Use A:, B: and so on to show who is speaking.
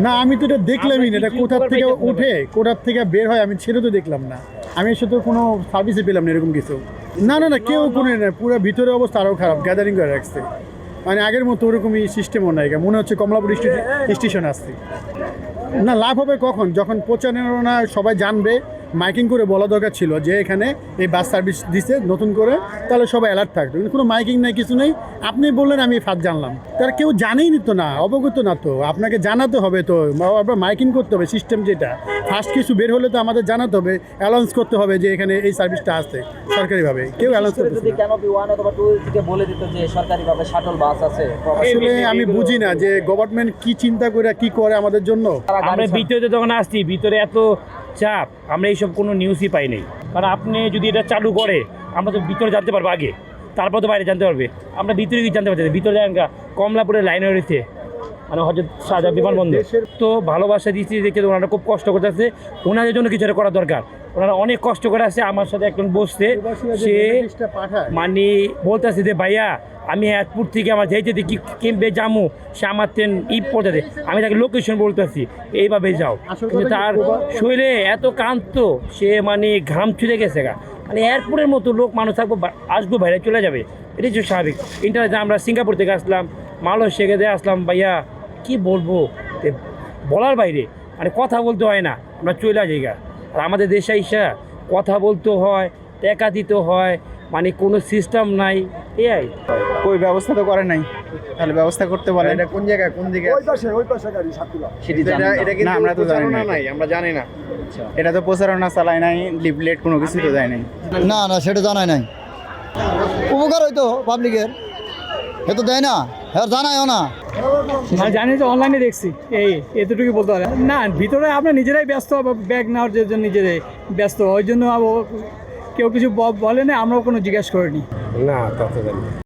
A: না আমি তো এটা দেখলামই না, এটা কোথার থেকে উঠে কোথার থেকে বের হয় আমি সেটা তো দেখলাম না। আমি এসে তো কোনো সার্ভিসে পেলাম না এরকম কিছু। না না না, কেউ কোনো না, পুরো ভিতরে অবস্থা আরও খারাপ, গ্যাদারিং করে রাখছে। মানে আগের মতো ওরকমই সিস্টেমও নাই, মনে হচ্ছে কমলাপুর স্টেশন আসছে। না লাভ হবে কখন, যখন পৌঁছানো না সবাই জানবে, মাইকিং করে বলা দরকার ছিল যে এখানে এই বাস সার্ভিস দিছে নতুন করে, তাহলে সবাই অ্যালার্ট থাকবে। কিন্তু কোনো মাইকিং নেই, কিছু নেই। আপনি বললেন আমি ফার্স্ট জানলাম, তার কেউ জানেই তো না, অবগত না তো, আপনাকে জানাতে হবে তো, আবার মাইকিং করতে হবে। সিস্টেম যেটা ফার্স্ট কিছু বের হলে তো আমাদের জানাতে হবে, অ্যালাউন্স করতে হবে যে এখানে এই সার্ভিসটা আছে সরকারিভাবে, কেউ অ্যালাউন্স করতে
B: যদি ক্যানোপি 1 অথবা 2 থেকে বলে দিত যে সরকারিভাবে শাটল বাস আছে।
A: আসলে আমি বুঝি না যে গভর্নমেন্ট কি চিন্তা করে কি করে আমাদের জন্য।
C: আমরা ভিতরে যখন আসছি, ভিতরে এত চাপ, আমরা এইসব কোনো নিউজই পাই নাই। কারণ আপনি যদি এটা চালু করে আমরা তো ভিতরে জানতে পারবো আগে, তারপর তো বাইরে জানতে পারবে। আমরা ভিতরে কি জানতে পারছি, ভিতরে কমলাপুরের লাইনে রয়েছে, মানে হজরত শাহজালাল বিমানবন্দর। তো ভালোবাসা দিচ্ছি দেখে ওনারা খুব কষ্ট করতেছে, ওনাদের জন্য কিছু একটা করা দরকার। ওনারা অনেক কষ্ট করে আসছে, আমার সাথে একজন বসছে, সে মানে বলতেছে যে ভাইয়া আমি এয়ারপোর্ট থেকে আমার যেতে কি কেমবে যামু, সে আমার ট্রেন পৌঁছাতে, আমি তাকে লোকেশন বলতেছি এইভাবে যাও, কিন্তু তার শরীরে এত ক্লান্ত, সে মানে ঘাম ছুঁড়ে গেছে গা। মানে এয়ারপোর্টের মতো লোক মানুষ থাকবো, আসবো বাইরে চলে যাবে, এটাই হচ্ছে স্বাভাবিক। ইন্টারনেটে আমরা সিঙ্গাপুর থেকে আসলাম, মালয়েশিয়া থেকে আসলাম, ভাইয়া কি বলবো, বলার বাইরে, মানে কথা বলতে হয় না, আমরা চলে যাই গা। আর আমাদের দেশে আইসা কথা বলতে হয়, টাকা দিতে হয়, মানে কোনো সিস্টেম নাই। এই
D: ওই ব্যবস্থা তো করে নাই, তাহলে ব্যবস্থা করতে বলে।
E: এটা কোন জায়গায়, কোন দিকে? ওই পাশে গাড়ি সাতগুলো। এটা কিন্তু
D: না, আমরা তো জানি না।
E: নাই, আমরা জানি না।
D: এটা তো প্রচারণা চালায় নাই, লিফলেট কোনো কিছু তো দেয় নাই।
F: না না, সেটা জানাই নাই। উপকার হইতো পাবলিকের, এ তো দেয় না, হ্যাঁ জানায়ও না।
G: আমি জানি যে অনলাইনে দেখছি, এতটুকু বলতে পারে না। ভিতরে আমরা নিজেরাই ব্যস্ত, ব্যাগ নেওয়ার জন্য নিজেরাই ব্যস্ত, ওই জন্য কেউ কিছু বলে না, আমরাও কোনো জিজ্ঞেস করিনি।
E: না, তা তো জানি না।